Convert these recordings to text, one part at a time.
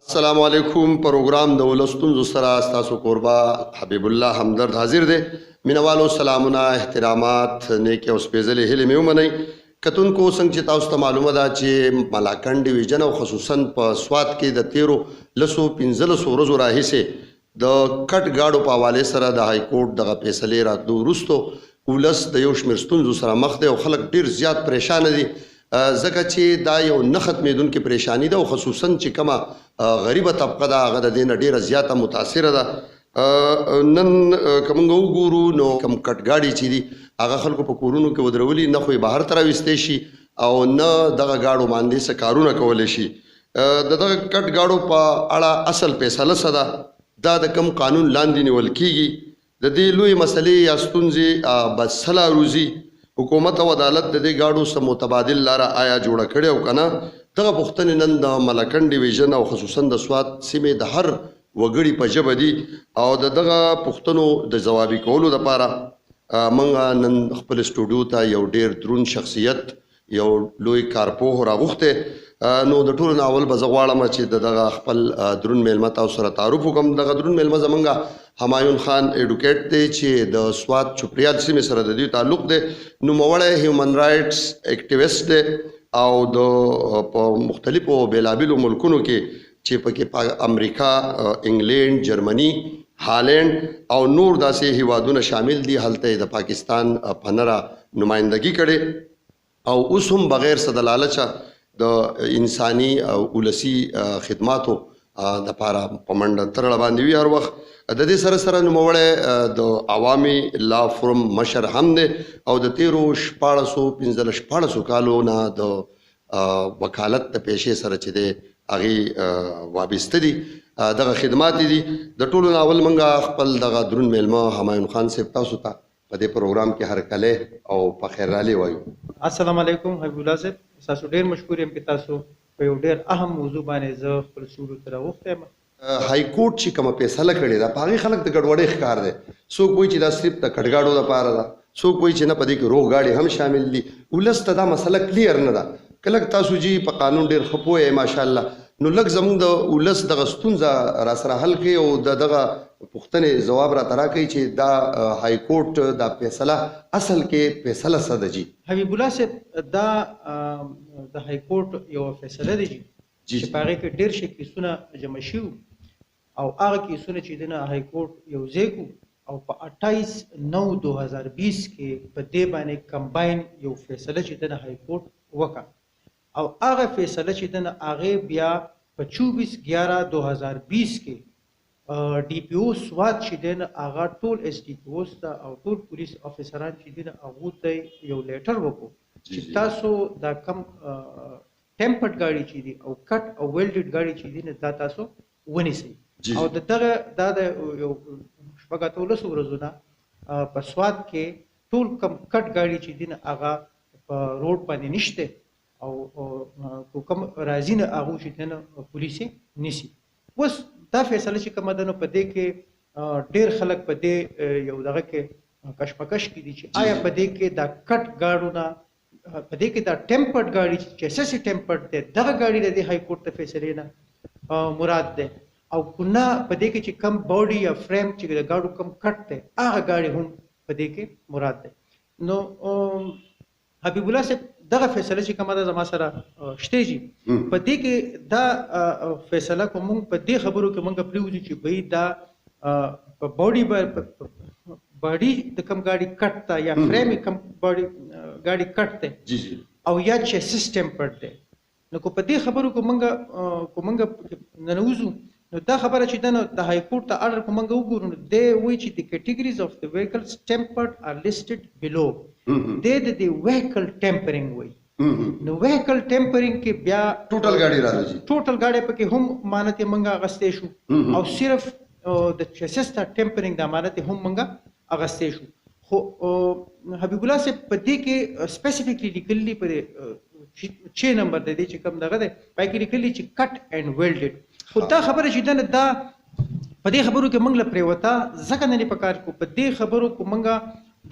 السلام علیکم. پروګرام د ولستون سره تاسو قربا حبیب الله همدرد حاضر دی. مینوالو سلامونه، احترامات، نیک او سپیڅلې هیلې مې ومنئ. کتونکو څنګه چې تاسو ته معلومه ده چې ملاکنډ ډیویژن او خصوصا په سوات کې د 1315 ورځو راهیسې د کټ گاډو په حواله سره د های کورټ دغه فیصلې راتلو وروسته ولس د یو شمېر ستونزو سره مخ دی او خلک ډیر زیات پریشان دي، ځکه چې دا یو نه ختمېدونکې پریشانی ده او خصوصا چې کومه غریبه طبقه ده هغه د دې نه ډیره زیاته متاثره ده. نن که موږ وګورو نو کوم کټ ګاډي چې دي هغه خلکو په کورونو کې ودرولي، نه خو یې بهر ته راویستی شي او نه دغه ګاډو باندې څه کارونه کولی شي. د دغه کټ ګاډو په اړه اصل فیصله څه ده، دا د کوم قانون لاندې نیول کیږي، د دې لوی مسلې یا ستونزې به سلا روزي حکومت او عدالت د دې ګاډو سره متبادل لاره آیا جوړه کړې او که نه. دغه پوښتنې نن د ملاکنډ ډیویژن او خصوصا د سوات سیمې د هر وګړي په ژبه دي او د دغه پوښتنو د ځوابي کولو دپاره موږ نن خپل سټوډیو ته یو ډیر دروند شخصیت، یو لوی کارپوه راغوښتی. نو د ټولو نه اول به زه غواړم چې د دغه خپل دروند میلمه تاسو سره تعارف وکړم. دغه دروند میلمه زمونږ همایون خان اډوکیټ دی چې د سوات چوپریال سیمې سره د دوی تعلق دی. نوموړی هیومن رایټس اکټیویسټ دی او د په مختلفو بیلابیلو ملکونو کې چې پکې امریکا، انګلینډ، جرمني، هالینډ او نور داسې هیوادونه شامل دي، هلته یې د پاکستان په نره نمایندګي کړې او اوس هم بغیر څه د لالچه د انساني او ولسي خدماتو دپاره په منډه ترړه باندې وي هر وخت. د دې سره سره نوموړی د عوامي لا فورم مشر هم دی او د 13-14 کالو نه د وکالت د پیشې سره چې دی هغې وابسته دي. دغه خدمات دي. د ټولو نه اول موږ خپل دغه دروند میلمه همایون خان صاحب تاسو ته په دې پروګرام کې هرکلی او په خیر رالی وایو. السلام علیکم حبیب الله صاحب، تاسو ډیر مشکور یم چې تاسو په یو ډیر اهم موضوع باندې زه خپل سټوډیو ته راوښتی یم. های کورټ چې کومه فیصله کړې ده په هغې خلک د ګډوډۍ ښکار دی. څوک وایي چې دا صرف د کټ ګاډو دپاره ده، څوک وایي چې نه په دې کې روغ ګاډي هم شامل دي. ولس ته دا مسله کلیر نه ده. که لږ تاسو جي په قانون ډېر ښه پوه یې ماشاءالله، نو لږ زموږ د ولس دغه ستونزه را سره حل کړئ او د دغه پوښتنې ځواب راته راکړئ چې دا های کورټ دا فیصله اصل کې فیصله څه ده. جي حبیب الله صاحب، دا د های کورټ یوه فیصله ده چې په هغې کې ډېر شي کیسونه جمع شوي او هغه کیسونه چې دی نه های کورټ یو ځای کړو او په 28/9/2020 کې په دې باندې کمباین یو فیصله چې دی نه های کورټ وکړه او هغه فیصله چې دی نه هغې بیا په 24/11/2020 کې ډي پی او سوات چې دی نه هغه ټول ایس ډي پی اوس ته او ټول پولیس افیسران چې دي نه هغو ته یو لیټر وکړو چې تاسو دا کم ټمپرډ ګاډي چې دي او کټ او ویلډډ ګاډي چې دي نه دا تاسو ونیسئ. او د دغه دا د یو 14 ورځو نه په سوات کې ټول کم کټ ګاډي چې دي نه هغه په روډ باندې نشته او کوم راځي نه هغو چې دی نه پولیس یې نیسي. اوس دا فیصله چې کومه ده نو په دې کې ډېر خلک په دې یو دغه کې کشمکش کې دي چې آیا په دې کې دا کټ ګاډو نه په دې کې دا ټمپرډ ګاډي چې اساسي ټمپرډ دی دغه ګاډي د دې های کورټ د فیصلې نه مراد دی او کنه په دې کې چې کم باډي یا فریم چې د ګاډو کم کټ دی هغه ګاډي هم په دې کې مراد دی. نو حبیب الله صاحب، دغه فیصله چې کومه ده زما سره شته جي په دې کې دا فیصله کوم په دې خبرو کې موږ پریوځو چې بھئی دا په باډي د کم ګاډي کټ ته یا فریم کم باډي ګاډي کټ ته او یا چیسس ټمپرډ دی. نو کو په دې خبرو کې موږ ننوځو نو دا خبره چې ده نو د های کورټ ته اډر کو موږ وګورو نو دی وایي چې د کیټګریز اف د ویکلز ټمپرډ آر لیسټډ بلو. دی د ویکل ټمپرینګ وایي. نو ویکل ټمپرینګ کې بیا ټوټل ګاډي راځي، ټوټل ګاډي پکې هم امانت یې موږ اخیستی شو او صرف د چیسس ته ټمپرینګ د امانت یې هم موږ اخیستی شو. خو حبیب الله صاحب په دې کې سپیسیفیکلی لیکلي په 6 نمبر د دې چې کوم دغه دی پای کې لیکلي چې کټ اینډ ویلډډ. خو دا خبره چې ده نه دا په دې خبرو کې موږ له پرېوته ځکه نه پکار کو په دې خبرو کو موږ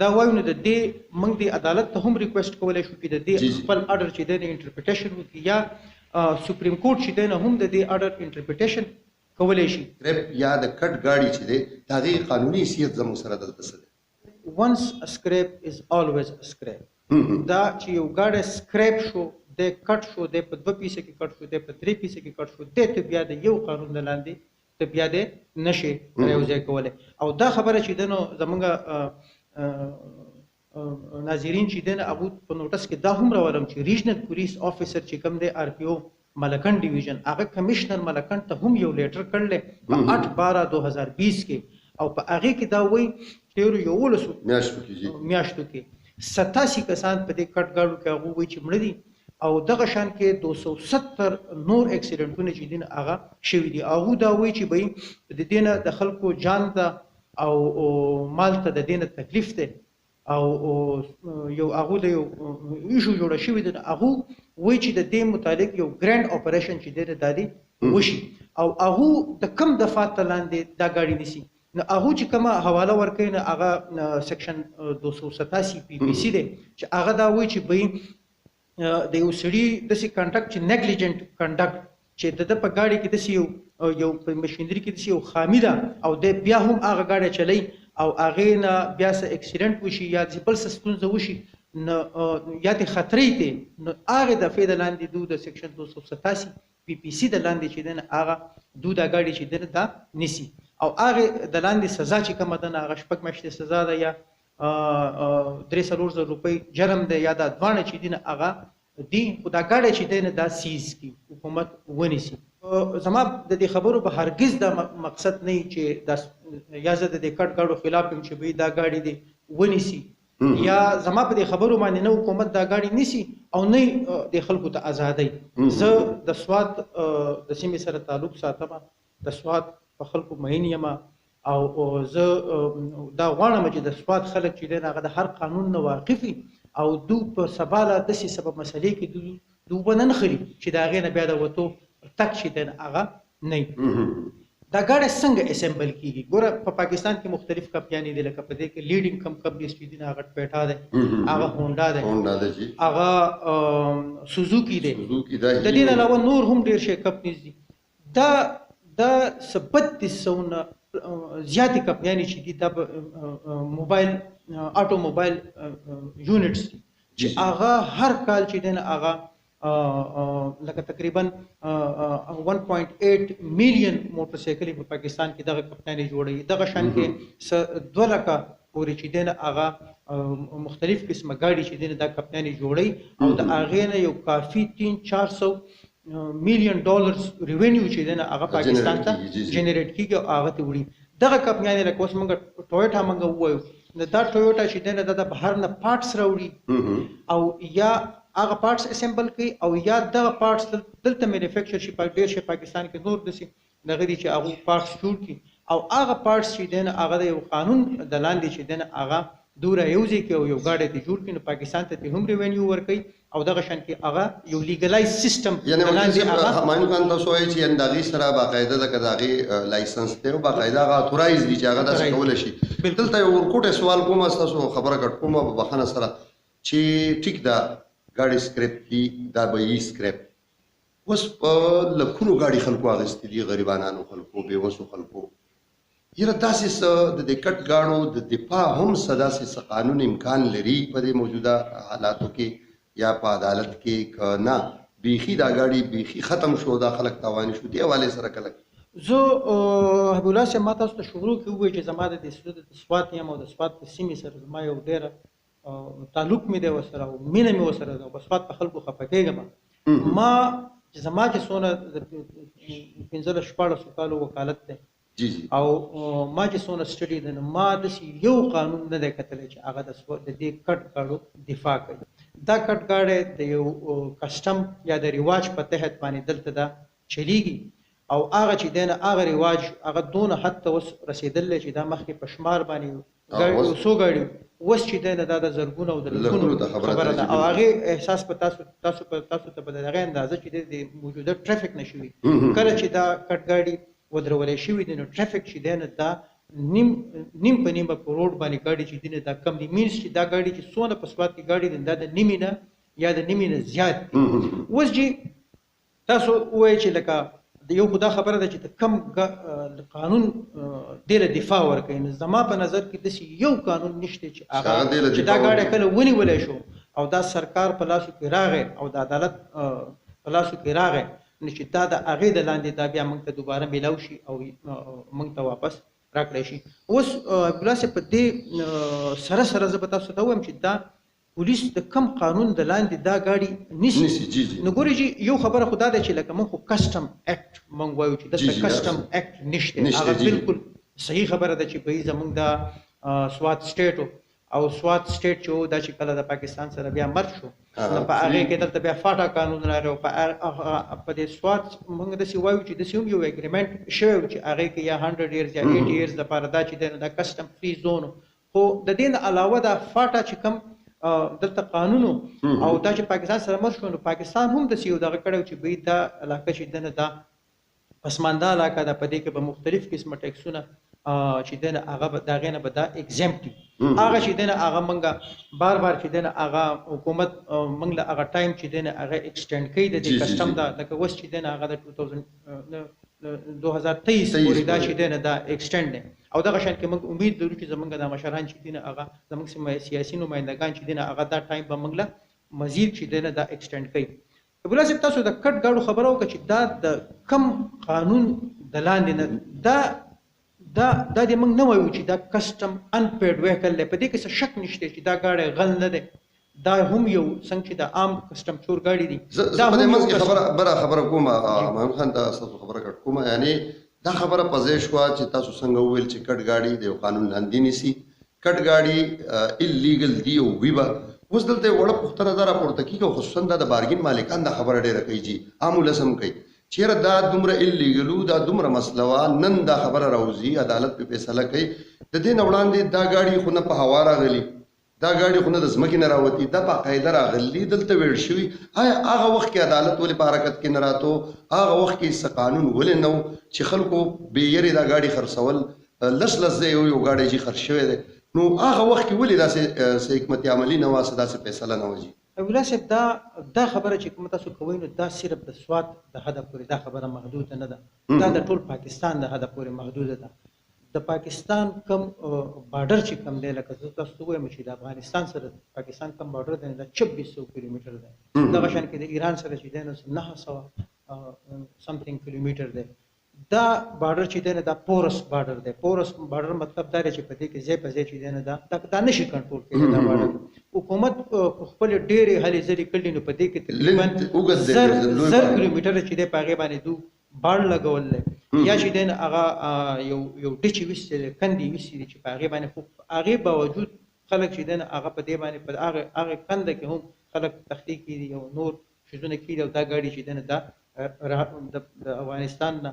دا وایو نو د دې موږ د عدالت ته هم ریکویسټ کولی شو چې د دې خپل اډر چې دی انټرپریټیشن وکړي یا سپریم کورټ چې دی نه هم د دې اډر انټرپریټیشن کولی شي. سکریپ یا د کټ ګاډي چې دی د هغې قانوني حیثیت زموږ سره دلته څه دی؟ once a scrape is always a scrape. دا چې یو ګاډی سکریپ شو دی کټ شو دی په 2 پیسه کې کټ شو دی په 3 پیسه کې کټ شو دی ته بیا د یو قانون د لاندې ته بیا دی نشي راوځای کولی. او دا خبره چې دی نو زمونږ ناظرین چې دی نه هغوی په نوټس کې دا هم راولم چې ریجنل پولیس آفیسر چې کوم دی RPO ملکن ډیویژن هغه کمشنر ملکن ته هم یو لیټر کړلی په 8/12/2020 کې او په هغې کې دا وایي تیرو 11 میاشتو کې 87 کسان په دې کټ ګاډو کې هغوی وایي چې مړه دي او دغه شان کې 270 نور اکسیډنټونه چې دي هغه شوي دي. هغوی دا وایي چې بهی د دې نه د خلکو جان ته او مال ته د دې نه تکلیف دی او یو هغوی د یو ایشو جوړه شوي ده هغوی وایي چې د دې متعلق یو ګرینډ اپریشن چې دی دا دی وشي او هغوی د کم دفعات ته لاندې دا ګاډي نیسي. نو هغوی چې کومه حواله ورکوي نه هغه سیکشن 287 PPC دی چې هغه دا وایي چې بهی د یو سړي داسې کنډکټ چې نیګلیجنټ کنډکټ چې د ده په ګاډي کې داسې یو په مشینري کې داسې یو خامي ده او دی بیا هم هغه ګاډی چلی او هغې نه بیا څه اکسیډنټ وشي یا بل څه ستونزه وشي نو یا د خطرې ته نو هغې دفعې د لاندې دو د سیکشن 287 PPC د لاندې چې دی نه هغه دو دا ګاډي چې دی نه دا نیسي او هغې د لاندې سزا چې کومه ده نه هغه 6 میاشتې سزا ده یا 3,000 روپۍ جرم دی یا دا دواړه چې دي نه هغه دي خو دا ګاډی چې دی نه دا سیز کړي حکومت ونیسي. زما د دې خبرو به هرګز دا مقصد نه وي چې دا یا زه د دې کټ ګاډو خلاف یم چې به دا ګاډي دی ونیسي یا زما په دې خبرو باندې نه حکومت دا ګاډي نیسي او نه د خلکو ته ازادۍ. زه د سوات د سیمې سره تعلق ساتم د سوات په خلکو مین یم او زه دا غواړم چې د سوات خلک چې دی هغه د هر قانون نه واقف وي او دو په سباله داسې سبب مسلې کې دو به نه نښلي چې د هغې نه بیا د وتو تک چې دی هغه نه وي. دا ګاډی څنګه اسمبل کیږي؟ ګوره په پاکستان کې مختلف کمپنیانې دي لکه په دې کې لیډینګ کمپنیز چې دي هغه ټویټا دی هغه هونډا دی هغه سوزوکي دی د دې نه علاوه نور هم ډېر شي کمپنیز دي. دا 3200 نه زیاتې کمپنیانې چې دي دا موبایل آټو موبایل یونټس دي چې هغه هر کال چې دی نه هغه لکه تقریبا 1.8 میلیون موټر سایکلې په پاکستان کې دغه کمپنیانې جوړوي. دغه شان کې 2 لکه پورې چې دی نه هغه مختلف قسمه ګاډي چې دی نه دا کمپنیانې جوړوي او د هغې نه یو کافي 300-400 میلیون ډالرز ریونیو چې دی نه هغه پاکستان ته جنریټ کېږي او هغه ته وړي. دغه کمپنیانې لکه اوس موږ ټویټا موږ ووایو نو دا ټویوټا چې دی نه دا د بهر نه پارټس راوړي او یا هغه پارټس اسمبل کوي او یا دغه پارټس دلته مینوفیکچر شي. ډېر شي پاکستان کې نور داسې دغه دي چې هغه پارټس جوړ کړي او هغه پارټس چې دی نه هغه د یو قانون د لاندې چې دی نه هغه دوره یوځای کړي او یو ګاډی ته جوړ کړي نو پاکستان ته هم ریونیو ورکوي او دغه شان کې هغه یو لیګلایز سیستم یعنی همایون خان تاسو وایي چې د هغې سره باقاعده د هغې لایسنس دی او باقاعده هغه اتورایز دي چې هغه داسې کولی شي. دلته یو ورکوټی سوال کوم ستاسو خبره کټ کومه په بخښنه سره چې ټیک ده ګاډي سکریپ دي دا به یې سکریپ اوس په لکونو ګاډي خلکو اخیستي دي غریبانانو خلکو بېوسو خلکو یره داسې څه د دې کټ ګاډو د دفاع هم څه داسې څه قانون امکان لري په دې موجوده حالاتو کې یا په عدالت کې که نه بیخي دا ګاډي بیخي ختم شو دا خلک تاواني شو دې حوالې سره کله زه حبیب الله صاحب ما تاسو ته شروع کې ووایي چې زما د سوات یم او د سوات په سیمې سره زما یو ډېره تعلق مې دی ورسره او مینه مې ورسره ده او په سوات په خلکو خفه کېږم. ما زما چې څونه 15-16 کالو وکالت دی او ما چې څونه سټډي ده نو ما داسې یو قانون نه دی کتلی چې هغه د دې کټ ګاډو دفاع کوي. دا کټ ګاډی د یو کسټم یا د رواج په تحت باندې دلته دا چلیږي او هغه چې دی نه هغه رواج هغه دونه حد ته اوس رسېدلی چې دا مخکې په شمار باندې څو ګاډي اوس چې دی نه دا د زرګونو او د لکونو خبره ده او هغې احساس په تاسو ته په دغه اندازه چې دی د موجوده ټرافیک نه شوي کله چې دا کټ ګاډي ودرولې شوي دي نو ټرافیک چې دی نه دا نیم په نیمه په روډ باندې ګاډي چې دي نه دا کم دي مینس چې دا ګاډي چې څونه په سوات کې ګاډي دي دا د نیمې نه یا د نیمې نه زیات دي. اوس چې تاسو وایي چې لکه یو خدا خبره ده چې کم قانون د دفاع ورکوي. نو زما په نظر کې داسې یو قانون نشته چې دا ګاډی کله ونیولی شو او دا سرکار په لاسو کې راغی او د عدالت په لاسو کې راغی، نو چې دا د هغې د لاندې دا بیا موږ ته دوباره میلاو شي او موږ ته واپس راکړی شي. اوس عبدالله صاحب په دې سره سره زه به تاسو ته ووایم چې دا پولیس د کم قانون د لاندې دا ګاډي نیسي. نو ګورې چې یو خبره خو دا ده چې لکه موږ خو کسټم اکټ موږ وایو چې دلته کسټم اکټ نشته، هغه بالکل صحیح خبره ده چې په زموږ د سوات سټیټ او سوات سټیټ چې دا چې کله د پاکستان سره بیا مرج شو نو په هغې کې دلته بیا فاټا قانون راغی او په دې سوات موږ داسې وایو چې داسې هم یو اګریمنټ شوی و چې هغې کې یا 100 years یا 80 years دپاره دا چې دی نو دا کسټم فری زون. خو د دې نه علاوه دا فاټا چې کوم دلته قانون او دا چې پاکستان سره مرج شو نو پاکستان هم داسې یو دغه کړی و چې بهی دا علاقه چې دی نه دا پسمانده علاقه ده، په دې کې به مختلف قسمه ټیکسونه چې دی نه هغه به د هغې نه به دا ایگزمپټ وي. هغه چې دی نه هغه موږ بار بار چې دی نه هغه حکومت موږ له هغه ټایم چې دی نه هغه ایکسټینډ کوي د دې کسټم دا لکه اوس چې دی نه هغه د 2023 پورې دا چې دی نه دا ایکسټینډ دی او دغه شان کې موږ امید لرو چې زموږ د مشران چې دی نه هغه زموږ سیاسي نمایندګان چې دی نه هغه دا ټایم به موږ له مزید چې دی نه دا ایکسټینډ کوي. عبدالله صاحب تاسو د کټ ګاډو خبره وکړه چې دا د کم قانون د لاندې نه دا دې موږ نه وایو چې دا کسټم انپیډ ویکل دی، په دې کې څه شک نشته چې دا ګاډی غل نه دی، دا هم یو څنګه چې د عام کسټم چور ګاډي دي. زه په دې منځ کې خبره کوم محمد خان ته تاسو خبره کټ کوم، یعنی دا خبره په ځای شوه چې تاسو څنګه وویل چې کټ ګاډي د یو قانون لاندې نیسي، کټ ګاډي اللیګل دی او وي به. اوس دلته وړه پوښتنه دا راپورته کېږي او خصوصا دا د بارګین مالکان دا خبره ډېره کوي چې عام ولس هم کوي چیرې دا دومره اللیګلو دا دومره مسله وه، نن دا خبره راوځي عدالت پې فیصله کوي. د دې نه وړاندې دا ګاډي خو نه په هوا راغلي، دا ګاډي خو نه د ځمکې نه راوتي، دا باقاعده راغلي دلته ویل شوي. آیا هغه وخت کې عدالت ولې په حرکت کې نه راتو؟ هغه وخت کې څه قانون ولې نه و چې خلکو بې یرې دا ګاډي خرڅول؟ لس ځای یو ګاډی چې خرڅ شوی دی، نو هغه وخت کې ولې داسې حکمت عملي نه وه، داسې فیصله نه وه؟ عبدالله صاحب دا خبره چې کومه تاسو کوئ نو دا صرف د سوات د حده پورې دا خبره محدوده نه ده، دا د ټول پاکستان د حده پورې محدوده ده. د پاکستان کم بارډر چې کم دی لکه زه تاسو ته ووایم چې د افغانستان سره پاکستان کم بارډر دی دا 2600 کیلومیټر دی، دغه شان کې د ایران سره چې دی نو 900 سمثینګ کیلومیټر دی. دا بارډر چې دی نه دا پورس بارډر دی. پورس بارډر مطلب دا دی چې په دې کې ځای په ځای چې دی نه دا نشي کنټرول کېدی دا بارډر. حکومت خپل ډېرې هلې ځلې کړي نو په دې کې تقریبا 1000 کیلومیټر چې دی په هغې باندې دو باړ لګول دی یا چې دی نه هغه یو ډچې ویستې دی کندې ویستې دي چې په هغې باندې خو هغې باوجود خلک چې دی نه هغه په دې باندې په هغې کنده کې هم خلک تختی کېدي او نور شیزونه کېدي او دا ګاډي چې دی نه دا د افغانستان نه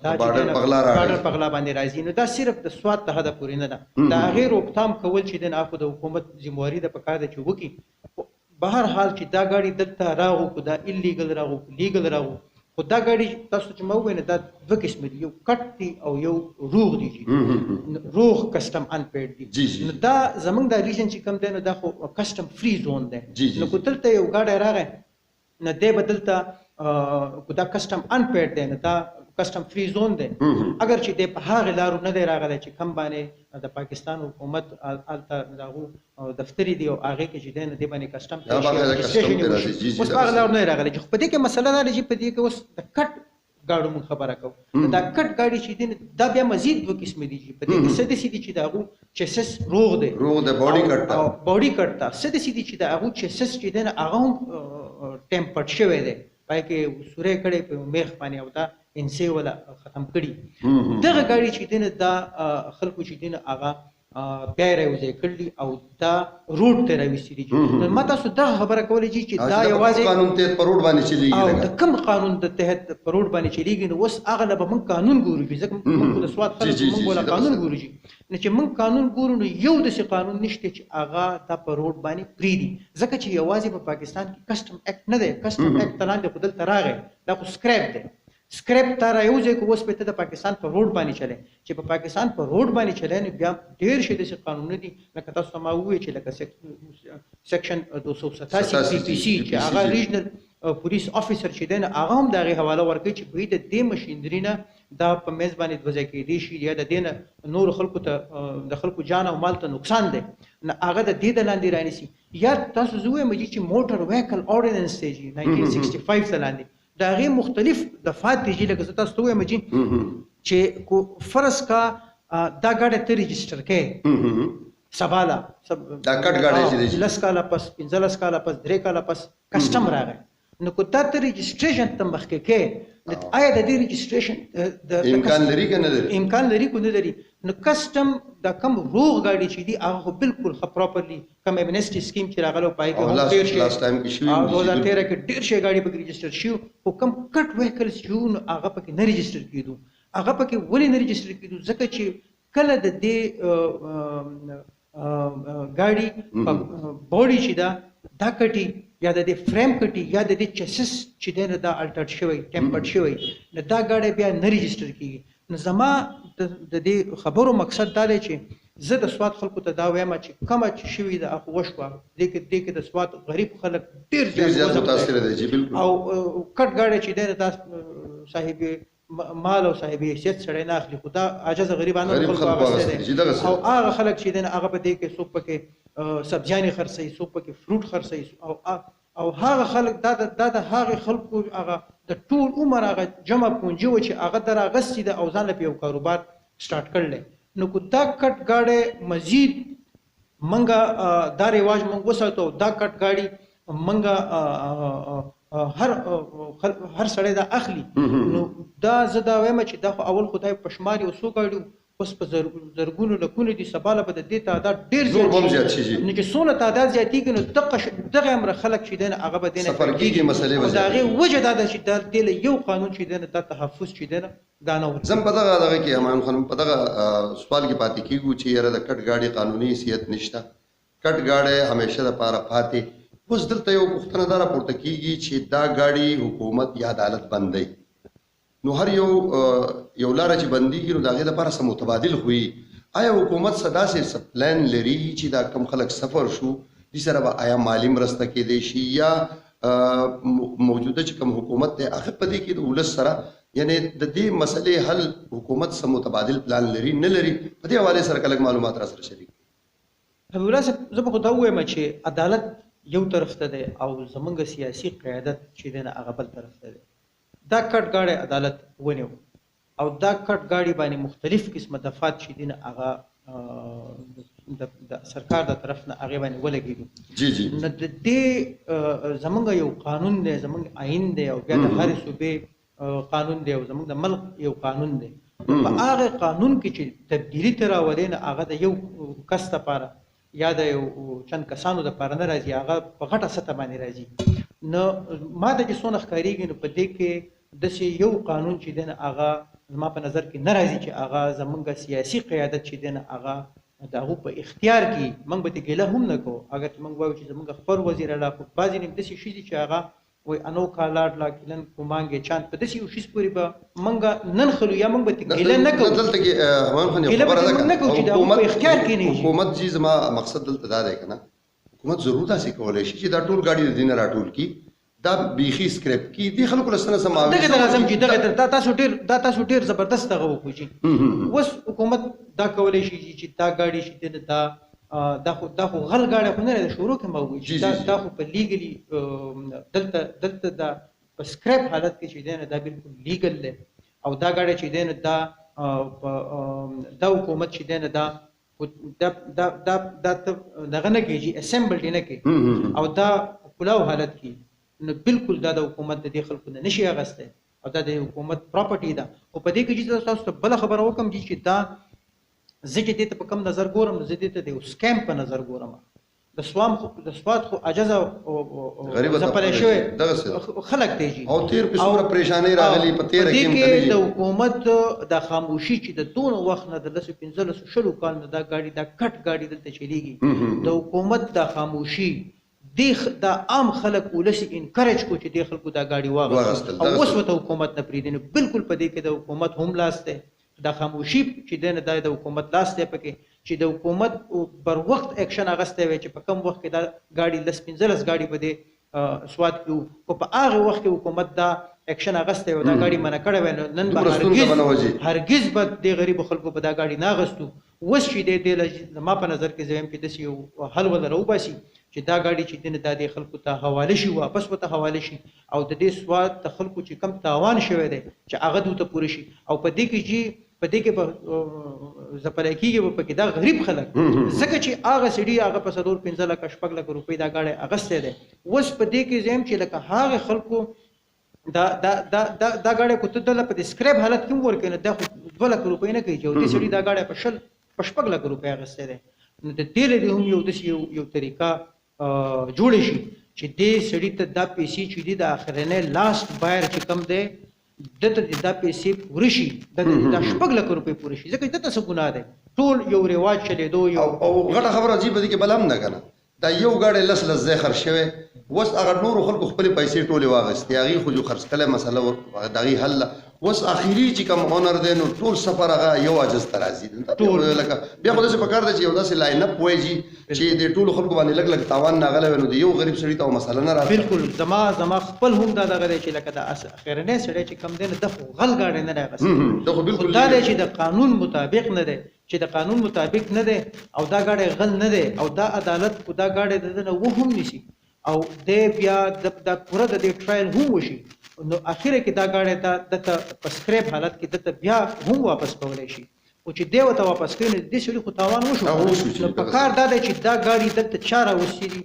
دا چې بارډر په غلا باندې راځي. نو دا صرف د سوات د حده پورې نه ده، د هغې روکتام کول چې دی نه خو د حکومت ذمواري ده پکار ده چې وکړي. به هر حال چې دا ګاډي دلته راغو که دا اللیګل راغو که لیګل راغو، خو دا ګاډي تاسو چې ما ووایي نه دا دوه قسمه دي، یو کټ دی او یو روغ دی. روغ کسټم انپیډ دی. نو دا زموږ دا ریجن چې کوم دی نو دا خو کسټم فری زون دی. نو که دلته یو ګاډی راغی نو دی به دلته که دا کسټم انپیډ دی نو دا کسټم فری زون دی. اگر چې دی په هغې لارو نه دی راغلی چې کوم باندې د پاکستان حکومت هلته د هغو دفترې دي او هغې کې چې دی نه دې باندې کسټم اوس په هغه لارو نه دی راغلی. چې په دې کې مسله دا ده چې په دې کې اوس د کټ ګاډو موږ خبره کوو. دا کټ ګاډي چې دی دا بیا مزید دوه قسمې دي چې په دې کې څه داسې دي چې د هغو چیسس روغ دی باډي کټ ته، څه داسې دي چې د هغو چیسس چې دی نه هغه هم ټیمپرډ شوی دی، پای کې سوری کړی په میخ باندې او دا انسې ولا ختم کړي. دغه ګاډي چې دی نه دا خلکو چې دی نه هغه بیا یې راوځای کړي او دا روډ ته راویستي دي. نو ما تاسو دغه خبره کولی چې دا یوازې قانون تحت په روډ باندې چلیږي او د کوم قانون د تحت په روډ باندې چلیږي. نو اوس هغه نه به موږ قانون ګورو ځکه موږ د سوات خلک موږ ولا قانون ګورو نو چې موږ قانون ګورو نو یو داسې قانون نشته چې هغه دا په روډ باندې پرېږدي، ځکه چې یوازې په پاکستان کې کسټم اکټ نه دی. کسټم اکټ ته لاندې خو دلته راغی دا خو سکریپ دی. سکریپ تا راوځي که اوس په ته د پاکستان په روډ باندې چلی چې په پاکستان په روډ باندې چلی نو بیا ډېر شي داسې قانونونه دي لکه تاسو ته ما ووایي چې لکه سیکشن 287 پی پی سی چې هغه ریجنل پولیس افیسر چې دی نه هغه هم د هغې حواله ورکوي چې دوی د دې مشینري نه دا په میز باندې دوزه کېدی شي یا د دې نه نورو خلکو ته د خلکو جان او مال ته نقصان دی نه هغه د دې د لاندې رانیسي. یا تاسو زه وایم چې موټر ویکل اورډیننس دی چې 1965 ته لاندې د هغې مختلف دفعات دي چې لکه زه تاسو ته وایم چې فرض کا دا ګاډی ته رجسټر کې سباله دا کټ ګاډی چې دی 10 کاله پس 15 کاله پس 3 کاله پس کسٹم راغی نو کو تا ته رجسټریشن ته مخکې کې آیا د دې رجسټریشن امکان لري که نه لري؟ امکان لري که نه لري. نو کسټم دا کم روغ ګاډي چې دي هغه بالکل ښه پراپرلی کوم امنیسټي سکیم چې راغلی پای کې هم ډېر شی 2013 کې ډېر شی ګاډي پکې رجسټر شي خو کم کټ ویکلز چې وو نو هغه پکې نه رجسټر کېدو. هغه پکې ولې نه رجسټر کېدو؟ ځکه چې کله د دې ګاډي باډي چې دا کټي یا د دې فریم کټي یا د دې چسس چې دی نه دا الټرډ شوی ټیمپرډ شوی نو دا ګاډی بیا نه رجسټر کېږي. نو زما د دې خبرو مقصد دا دی چې زه د سوات خلکو ته دا وایم چې کومه چې شوې ده هغه وشوه دې کې د سوات غریب خلک ډېر زیات متاثره دي چې بالکل او کټ ګاډی چې دی دا صاحب مال او صاحب حیثیت سړی نه اخلي خو دا عاجز غریبانو خلکو اغستی دی او هغه خلک چې دی نه هغه په دې کې څوک پکې سبزیانې خرڅوي څوک پکې فروټ خرڅوي او هغه خلک دا د هغې خلکو هغه د ټول عمر هغه جمع پونجي و چې هغه در اغستې ده او ځان له یو کاروبار سټارټ کړلی. نو که دا کټ ګاډی مزید منګه دا رواج موږ وساتو دا کټ ګاډي منګه هر سړی دا اخلي نو دا زه دا وایم چې دا خو اول خدای په شمار یو څو ګاډي اوس په زرګونو لکونو دي سباله به د دې تعداد ډېر زیات شي نو چې څونه تعداد زیاتېږي نو دغه امر خلک چې دی نه هغه به دی نه سفر کېږي مسلې به د هغې وجه دا ده چې دې له یو قانون چې دی نه دا تحفظ چې دی نه دا نه زم په دغه کې همایون خانم په دغه سوال کې پاتې کېږو چې یاره د کټ ګاډي قانوني حیثیت نشته کټ ګاډی همیشه دپاره پاتې. اوس دلته یو پوښتنه دا راپورته کېږي چې دا ګاډي حکومت یا عدالت بندوي نو هر یو لاره چې بندېږي نو د هغې دپاره څه متبادل خو آیا حکومت څه داسې پلان لري چې دا کم خلک سفر شو دې سره به آیا مالي مرسته کېدی شي یا موجوده چې کوم حکومت دی هغه په دې کې د ولس سره یعنې د دې مسلې حل حکومت څه متبادل پلان لري نه لري په دې حوالې سره کلک معلومات را سره شریک. حبیب الله صاحب زه به خو دا ووایم چې عدالت یو طرف ته دی او زمونږ سیاسي قیادت چې دی نه هغه بل طرف ته دی. دا کټ ګاډی عدالت ونیو او دا کټ ګاډي باندې مختلف قسمه دفعات چې دي نه هغه د سرکار د طرف نه هغې باندې ولګېدو. نو د دې زمونږ یو قانون دی زمونږ آئین دی او بیا د هرې صوبې قانون دی او زمونږ د ملک یو قانون دی. په هغه قانون کې چې تبدیلي ته راولې نه هغه د یو کس دپاره یا د یو چند کسانو دپاره نه راځي هغه په غټه سطح باندې راځي. نو ما ته چې څونه ښکارېږي نو په دې کې داسې یو قانون چې دی نه هغه زما په نظر کې نه راځي چې هغه زمونږ سیاسي قیادت چې دی نه هغه د هغو په اختیار کې موږ به ته ګیله هم نه کوو اگر چې موږ وایو چې زمونږ خپل وزیر اعلی خو بعضې نیم داسې شي دي چې هغه وایي انوکا لاډلا کلن کومانګې چاند په داسې یو شیز پورې به موږ نن خلو یا موږ به ته ګیله نه کوو دلته کې همایون خان یو خبره ده نه کوو چې د هغو په اختیار کې نه حکومت چې زما مقصد دلته دا دی که نه حکومت ضرور داسې کولی شي چې دا ټول ګاډي د دې نه راټول کړي دا بیخي سکریپ کی دي خلکو له سره سماوي دغه لازم چې دغه تاسو ډیر زبردست دغه وکړو چې اوس حکومت دا کولی شي چې دا ګاډي شي دا خو غل ګاډی خو نه دی شروع کې ما ووایي چې دا خو په لیګلي دلته دا په سکریپ حالت کې چې دی نه دا بالکل لیګل دی او دا ګاډی چې دی نه دا حکومت چې دی نه دا دغه نه کېږي اسمبل نه کوي او دا کلاو حالت کې نو بالکل دا د حکومت د دې خلکو نه نشي اغستی او دا د حکومت پراپرټي ده. خو په دې کې چې تاسو ته بله خبره وکړم چې دا زه چې دې ته په کوم نظر ګورم زه دې ته د یو سکیم په نظر ګورم. د سوات خو عجز او ځپلی شوی خلک دی او تیر په څومره پریشانۍ راغلي په تېره کې د حکومت د خاموشي چې د دونه وخت نه د 15-20 کال نه دا ګاډي دا کټ ګاډي دلته چلیږي د حکومت د خاموشي دا عام خلک ولسی انکریج کو چې د خلکو دا ګاډي واغستل او اوس ورته حکومت نه پرېږدي. نو بالکل په دې کې د حکومت هم لاس دی دا خاموشي چې دی نه دا د حکومت لاس دی پکې چې د حکومت بر وخت اکشن اغستی وی چې په کم وخت کې دا ګاډي 10-15 ګاډي په دې سوات کې وو، خو په هغه وخت کې حکومت دا اکشن اغسته او دا گاډي منع کړې وای، نن به هرگز به د غریب خلکو په دا گاډي نه اغستو. وس چې د ما په نظر کې زم په داسې یو حل ولرو باسي چې دا گاډي چې دنه د خلکو ته حواله شي، واپس وته حواله شي، او د دې سواد ته خلکو چې کم تاوان شوی دی چې هغه دوی ته پوره شي. او په دې کې چې په دې کې په زپلکیږي په کې دا غریب خلک ځکه چې هغه سړي هغه په 4-5 لک شپږ لک روپۍ دا گاډي اغسته دي. وس په دې کې زم چې لکه هغه خلکو دا گاډي کو ته د په سکریپ حالت کې ورکنه دا 2 لک روپۍ نه کوي چې دې سړي دا گاډي په 6 لک روپۍ اغسته دي. نو د دې له هم یو طریقه جوړ شي چې دې سړي ته دا پیسې چې دي د اخرنه لاست بایر چې کم دی دته دا پیسې پوره شي، د 6 لک روپۍ پوره شي، ځکه دته څه ګناه ده. ټول یو رواج چلېدو یو او غټه خبره عجیب دي کې بلم نه کنه دا یو گاډي لس زخر شوی وس هغه نور خلکو خپل پیسې ټوله واغستې، هغه خو جو خرڅ کله مسله دغه حل وس اخیری چې کوم اونر دی نو ټول سفر هغه یو اجازه ترازی ټول لکه بیا خو داسې پکار دی چې یو داسې لاین اپ وایي چې د ټول خلکو باندې لګ لګ تاوان نه غلې نو د یو غریب سړي ته مسله نه راځي. بالکل زما خپل هم دا دغه چې لکه د اخرنه سړی چې کم دی نه د غل گاډي نه راغلی، دا خو بالکل دا دی چې د قانون مطابق نه دی، چې د قانون مطابق نه دی او دا گاډي غل نه دی او دا عدالت کو دا گاډي د نه وهم نشي او د بیا د پوره د ټرایل هم وشي نو اخیره کې دا گاډي د په سکریپ حالت کې د بیا هم واپس کولای شي. او چې دی وته واپس کړي د سړي خو تاوان وشو نو په کار دا دی چې دا گاډي د چاره وسیري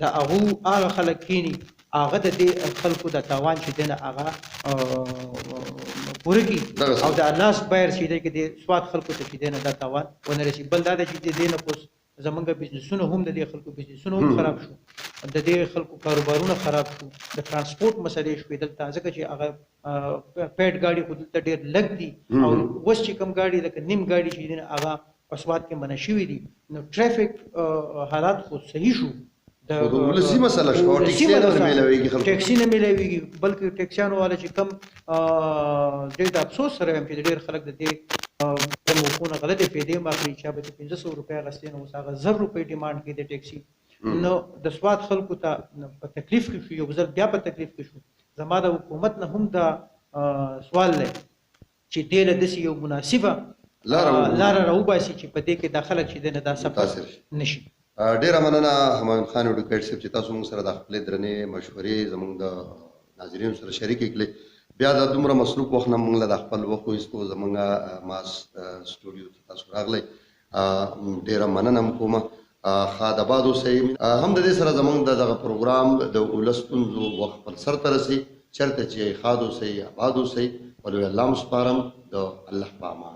د هغه خلک کینی هغه د دې خلکو د تاوان چې دنه هغه پورګي او د لاس بایر چې دی کې د سواد خلکو ته چې دنه دا تاوان ونه رسي. بل دا چې دینه پوس زمونږ بزنسونه هم د دې خلکو بزنسونه هم خراب شو، د دې خلکو کاروبارونه خراب شو، د ترانسپورت مسلې شوې دلته ځکه چې هغه پیډ گاډي خو دلته ډېر لږ دي او وس چې کم گاډي لکه نیم گاډي چې دین هغه په سواد کې منع شوي دي نو ټریفیک حالات خو صحیح شو. د ولسی مسله شو ټیکسي نه ملويږي خلکو ټیکسي نه ملويږي بلکې ټیکسیانو والا چې کم ډېر افسوس سره هم چې ډېر خلک د دې د موقونه غلطه پیډې ماخلي چې به 500 روپیا غستې نو هغه 1000 روپۍ ډیماند کوي د ټیکسي نو د سواد خلکو ته په تکلیف کې شو، یو ځل بیا په تکلیف کې شو. زما د حکومت نه هم دا سوال دی چې دې له داسې یو مناسبه لاره راوباسي چې په دې کې د خلک چې دنه دا سفر نشي. ډیره مننه همایون خان اډوکیټ صاحب چې تاسو موږ سره د خپل درنې مشورې زموږ د ناظرینو سره شریکې کړې. بیا د دومره مصروف وخت نه موږ له خپل وخت وستو زموږ ماس سټوډیو ته تاسو راغلی ډیره مننه کوم. خاد آباد اوسئ. هم د دې سره زموږ دغه پروګرام د ولستونزو وخت پر سر ته رسي چرته چې خاد اوسئ آباد اوسئ ولو الله مسپارم د الله په امان.